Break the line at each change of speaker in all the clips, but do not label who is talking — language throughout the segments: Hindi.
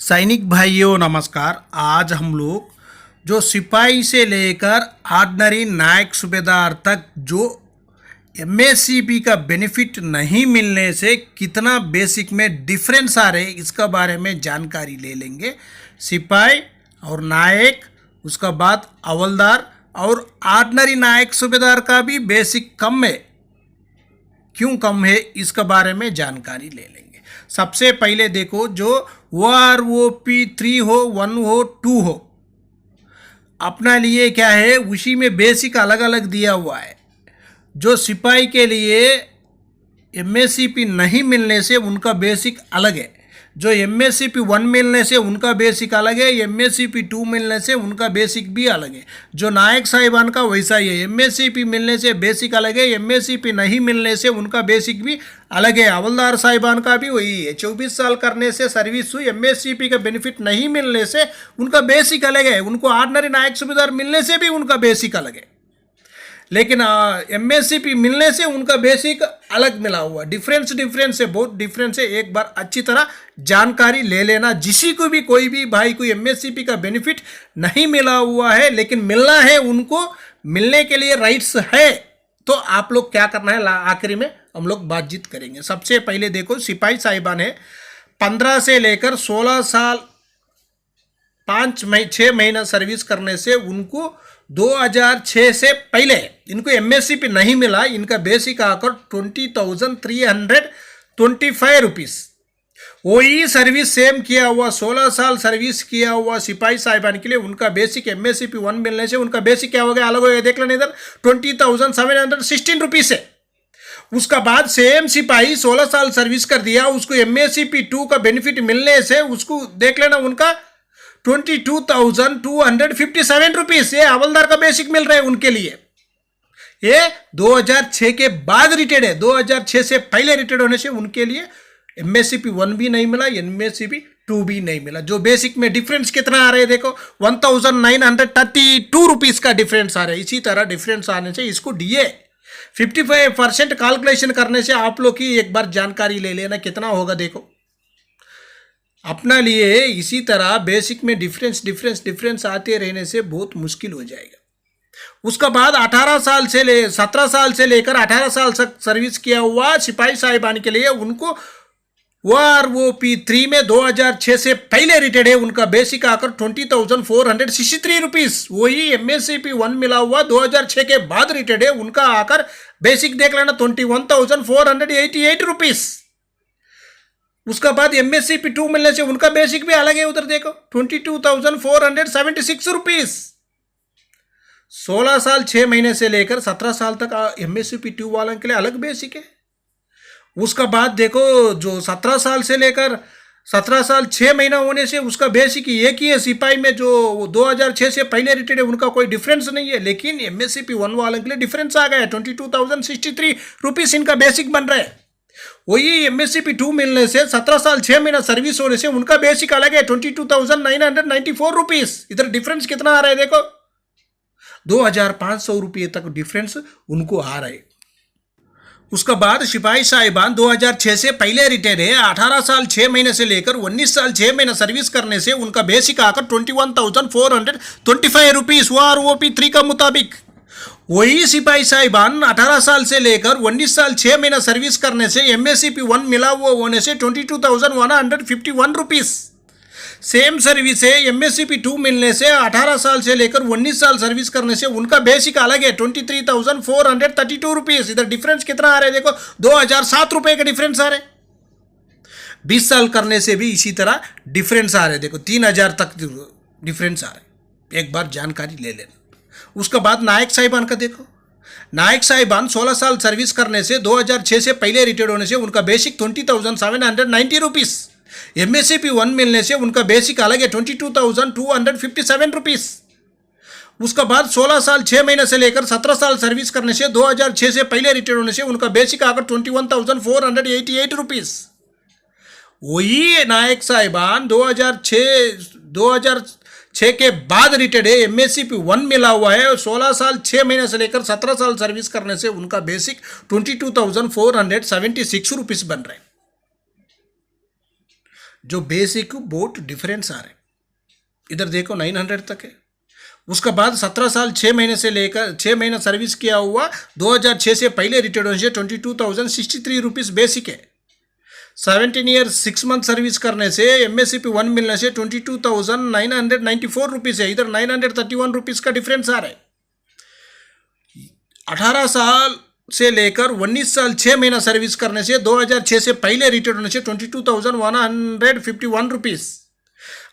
सैनिक भाइयों नमस्कार। आज हम लोग जो सिपाही से लेकर ऑर्डिनरी नायक सूबेदार तक जो एमएससीपी का बेनिफिट नहीं मिलने से कितना बेसिक में डिफरेंस आ रहे इसका बारे में जानकारी ले लेंगे। सिपाही और नायक, उसका बाद हवलदार और ऑर्डिनरी नायक सूबेदार का भी बेसिक कम है। क्यों कम है इसके बारे में जानकारी ले लेंगे। सबसे पहले देखो, जो OROP 3 हो, 1 हो, 2 हो, अपना लिए क्या है उसी में बेसिक अलग अलग दिया हुआ है। जो सिपाही के लिए एमएससीपी नहीं मिलने से उनका बेसिक अलग है, जो एमएससीपी 1 मिलने से उनका बेसिक अलग है, एमएससीपी 2 मिलने से उनका बेसिक भी अलग है। जो नायक साहिबान का वैसा ही है, एमएससीपी मिलने से बेसिक अलग है, एमएससीपी नहीं मिलने से उनका बेसिक भी अलग है। हवलदार साहिबान का भी वही है, 24 साल करने से सर्विस हुई, एमएससीपी का बेनिफिट नहीं मिलने से उनका बेसिक अलग है। उनको ऑर्डिनरी नायक सूबेदार मिलने से भी उनका बेसिक अलग है, लेकिन एमएससीपी मिलने से उनका बेसिक अलग मिला हुआ। डिफरेंस है, बहुत डिफरेंस है। एक बार अच्छी तरह जानकारी ले लेना। जिसी को भी, कोई भी भाई को एमएससीपी का बेनिफिट नहीं मिला हुआ है लेकिन मिलना है, उनको मिलने के लिए राइट्स है, तो आप लोग क्या करना है आखिरी में हम लोग बातचीत करेंगे। सबसे पहले देखो, सिपाही साहिबान है 15 से लेकर 16 साल 6 महीना सर्विस करने से उनको 2006 से पहले इनको एमएससीपी नहीं मिला। इनका बेसिक आकर 20,325 रुपीस। वही सर्विस सेम किया हुआ 16 साल सर्विस किया हुआ सिपाही साहिबान के लिए उनका बेसिक एमएससीपी 1 मिलने से उनका बेसिक क्या हो गया, अलग हो गया। देख लेना इधर 20,716 रुपीस है। उसका बाद सेम सिपाही 16 साल सर्विस कर दिया, उसको एमएससीपी 2 का बेनिफिट मिलने से उसको देख लेना उनका 22,257 रुपीस। ये हवलदार का बेसिक मिल रहा है उनके लिए। ये 2006 के बाद रिटायर्ड है, 2006 से पहले रिटायर्ड होने से उनके लिए एमएससीपी 1 भी नहीं मिला, एमएससीपी 2 भी नहीं मिला। जो बेसिक में डिफरेंस कितना आ रहा है देखो, 1,932 रुपीस का डिफरेंस आ रहा है। इसी तरह डिफरेंस आने से इसको डीए 55% कैलकुलेशन करने से आप लोग की एक बार जानकारी ले लेना कितना होगा। देखो अपना लिए इसी तरह बेसिक में डिफरेंस आते रहने से बहुत मुश्किल हो जाएगा। उसका बाद 17 साल से लेकर 18 साल तक सर्विस किया हुआ सिपाही साहिबान के लिए उनको OROP 3 में 2006 से पहले रिटायर्ड है, उनका बेसिक आकर 20,463 रुपीस। वही एमएससीपी 1 मिला हुआ 2006 के बाद रिटायर्ड है, उनका आकर बेसिक देख लेना 21,488 रुपीस। उसका बाद एमएससीपी 2 मिलने से उनका बेसिक भी अलग है, उधर देखो 22,476 रुपीस। 16 साल 6 महीने से लेकर 17 साल तक एमएससीपी 2 वालों के लिए अलग बेसिक है। उसका बाद देखो, जो 17 साल से लेकर 17 साल 6 महीना होने से उसका बेसिक एक ही है। सिपाही में जो 2006 से पहले रिटायर्ड है उनका कोई डिफरेंस नहीं है, लेकिन एमएससीपी 1 वालों के लिए डिफरेंस आ गया है। 22,063 रुपीस इनका बेसिक बन रहा है। वही एमएससीपी 2 मिलने से 17 साल 6 महीना सर्विस होने से उनका बेसिक अलग है, 22,994 रुपीस। इधर डिफरेंस कितना आ रहा है देखो, 2,500 रुपये तक डिफरेंस उनको आ रहा है। उसका बाद सिपाही साहिबान 2006 से पहले रिटायर्ड है, 18 साल 6 महीने से लेकर 19 साल 6 महीना सर्विस करने से उनका बेसिक आकर 21,425 रुपीस OROP 3 का मुताबिक। वही सिपाही साहिबान 18 साल से लेकर 19 साल 6 महीना सर्विस करने से एमएससीपी 1 मिला हुआ होने से 22,151 रुपीस। सेम सर्विस है, एमएससीपी 2 मिलने से 18 साल से लेकर 19 साल सर्विस करने से उनका बेसिक अलग है, 23,432 रुपीस। इधर डिफरेंस कितना आ रहा है देखो, 2,007 रुपये का डिफरेंस आ रहा है। 20 साल करने से भी इसी तरह डिफरेंस आ रहे हैं, देखो 3,000 तक डिफरेंस आ रहा है। एक बार जानकारी ले लेना। उसके बाद नायक साहिबान का देखो, नायक साहिबान 16 साल सर्विस करने से 2006 से पहले रिटायर्ड होने से उनका बेसिक 20,790 रुपीस। एमएससीपी 1 मिलने से उनका बेसिक अलग है, 22,257 रुपीस। उसका बाद 16 साल 6 महीने से लेकर 17 साल सर्विस करने से 2006 से पहले रिटायर्ड होने से उनका बेसिक आकर 21,488 रुपीस। वही नायक साहिबान 2006 के बाद रिटायर्ड है, एमएससीपी 1 मिला हुआ है, 16 साल 6 महीने से लेकर 17 साल सर्विस करने से उनका बेसिक 22,476 रुपीस बन रहे हैं। जो बेसिक बहुत डिफरेंस आ रहे। इधर देखो 900 तक है। उसका बाद 17 साल 6 महीने से लेकर 6 महीना सर्विस किया हुआ 2006 से पहले रिटायर्ड होने से 22,063 रुपीज़ बेसिक है। 17 ईयर 6 मंथ सर्विस करने से MSCP 1 मिलने से 22,994 रुपीज़ है। इधर 931 रुपीज़ का डिफरेंस आ रहा है। 18 साल से लेकर 19 साल 6 महीना सर्विस करने से 2006 से पहले रिटायर्ड होने से 22,151 रुपीज़।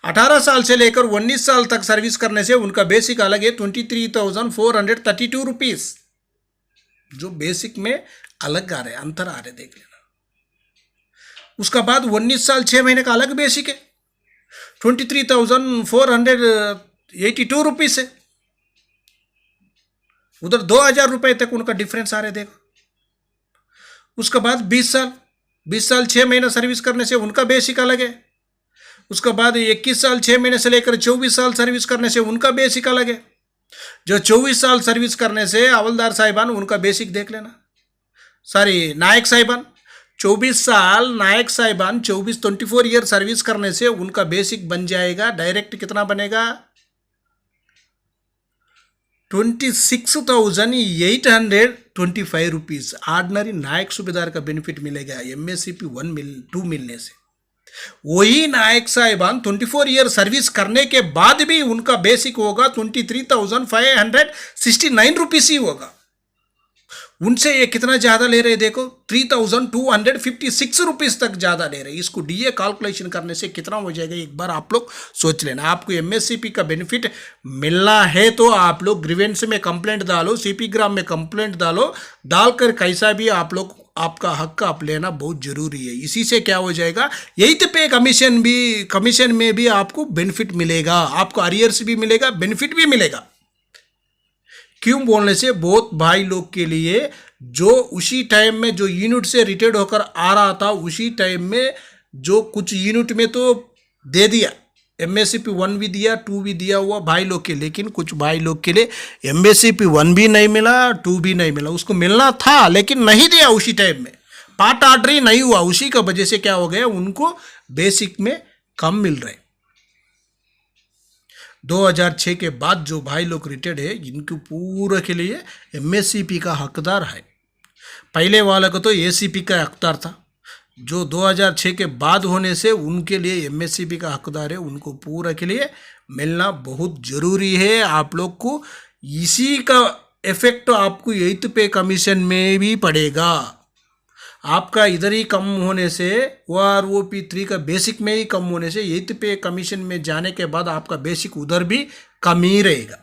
18 साल से लेकर 19 साल तक सर्विस करने से उनका बेसिक अलग है 23,432 रुपीज़। जो बेसिक में अलग आ रहे, अंतर आ रहे, देख लेना। उसका बाद 19 साल 6 महीने का अलग बेसिक है 23,482 रुपीज़ है। उधर 2,000 रुपये तक उनका डिफरेंस आ रहे, देखो। उसका बाद 20 साल 6 महीना सर्विस करने से उनका बेसिक अलग है। उसका बाद 21 साल 6 महीने से लेकर 24 साल सर्विस करने से उनका बेसिक अलग है। जो 24 साल सर्विस करने से हवलदार साहिबान उनका बेसिक देख लेना, सॉरी नायक साहिबान 24 साल, नायक साहिबान 24 ईयर सर्विस करने से उनका बेसिक बन जाएगा डायरेक्ट कितना बनेगा 26,825 रुपीज़। ऑर्डिनरी नायक सूबेदार का बेनिफिट मिलेगा MSCP 2 मिलने से। वही नायक साहिबान 24 ईयर सर्विस करने के बाद भी उनका बेसिक होगा 23,569 रुपीज़ ही होगा। उनसे ये कितना ज़्यादा ले रहे, देखो 3,256 रुपीज़ तक ज़्यादा ले रहे। इसको DA कैलकुलेशन करने से कितना हो जाएगा एक बार आप लोग सोच लेना। आपको MSCP का बेनिफिट मिलना है तो आप लोग ग्रीवेंस में कंप्लेंट डालो, CP ग्राम में कंप्लेंट डालकर कैसा भी आप लोग आपका हक आप लेना बहुत ज़रूरी है। इसी से क्या हो जाएगा, एथ पे कमीशन में भी आपको बेनिफिट मिलेगा, आपको अरियर्स भी मिलेगा, बेनिफिट भी मिलेगा। क्यों बोलने से बहुत भाई लोग के लिए जो उसी टाइम में जो यूनिट से रिटायर्ड होकर आ रहा था उसी टाइम में जो कुछ यूनिट में तो दे दिया MSCP 1 भी दिया 2 भी दिया हुआ भाई लोग के, लेकिन कुछ भाई लोग के लिए MSCP 1 भी नहीं मिला 2 भी नहीं मिला। उसको मिलना था लेकिन नहीं दिया उसी टाइम में, पार्ट ऑर्डर ही नहीं हुआ। उसी का वजह से क्या हो गया, उनको बेसिक में कम मिल रहे। 2006 के बाद जो भाई लोग रिटायर्ड है इनके पूरे के लिए MSCP का हकदार है। पहले वाला को तो ACP का हकदार था। जो 2006 के बाद होने से उनके लिए MSCP का हकदार है, उनको पूरा के लिए मिलना बहुत ज़रूरी है। आप लोग को इसी का इफेक्ट आपको एथ पे कमीशन में भी पड़ेगा। आपका इधर ही कम होने से OROP 3 का बेसिक में ही कम होने से एथ पे कमीशन में जाने के बाद आपका बेसिक उधर भी कम ही रहेगा।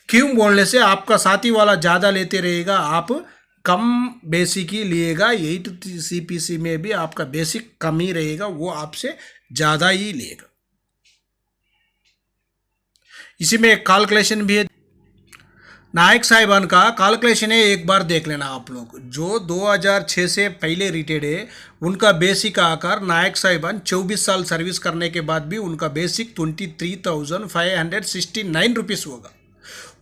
क्यों बोलने से आपका साथी वाला ज़्यादा लेते रहेगा, आप कम बेसिक ही लिएगा। 8 CPC में भी आपका बेसिक कम ही रहेगा, वो आपसे ज़्यादा ही लेगा। इसी में एक कैलकुलेशन भी है, नायक साहिबान का कैलकुलेशन है, एक बार देख लेना आप लोग। जो 2006 से पहले रिटायर्ड है उनका बेसिक आकर नायक साहिबान 24 साल सर्विस करने के बाद भी उनका बेसिक 23,569 रुपीज़ होगा।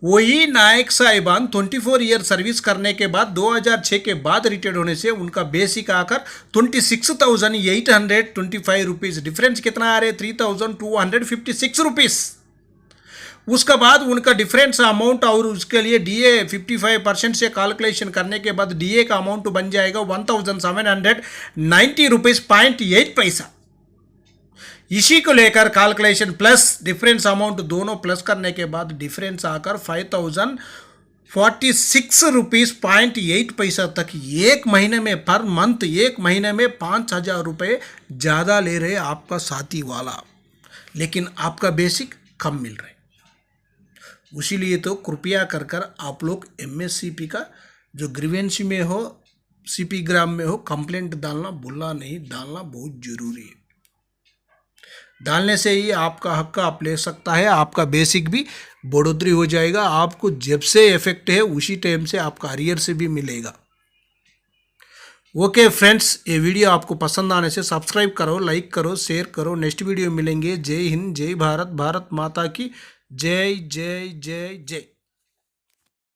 वही नायक साहिबान 24 ईयर सर्विस करने के बाद 2006 के बाद रिटायर्ड होने से उनका बेसिक आकर 26,825 रुपीज़। डिफरेंस कितना आ रहे, 3,256 रुपीज़। उसका बाद उनका डिफरेंस अमाउंट और उसके लिए DA 55% से कैलकुलेशन करने के बाद DA का अमाउंट बन जाएगा 1,790 रुपीज़ 0.8 पैसा। इसी को लेकर कैलकुलेशन प्लस डिफरेंस अमाउंट दोनों प्लस करने के बाद डिफरेंस आकर 5,046 रुपीज़ 0.8 पैसा तक एक महीने में, पर मंथ एक महीने में 5,000 रुपये ज़्यादा ले रहे आपका साथी वाला, लेकिन आपका बेसिक कम मिल रहा है। इसीलिए तो कृपया कर आप लोग MSCP का जो ग्रीवेंस में हो, CP ग्राम में हो, कंप्लेंट डालना भूलना नहीं, डालना बहुत ज़रूरी है। डालने से ही आपका हक आप ले सकता है, आपका बेसिक भी बढ़ोतरी हो जाएगा। आपको जब से इफेक्ट है उसी टाइम से आपका अरियर से भी मिलेगा। ओके फ्रेंड्स, ये वीडियो आपको पसंद आने से सब्सक्राइब करो, लाइक करो, शेयर करो। नेक्स्ट वीडियो मिलेंगे। जय हिंद, जय भारत, भारत माता की जय जय जय जय।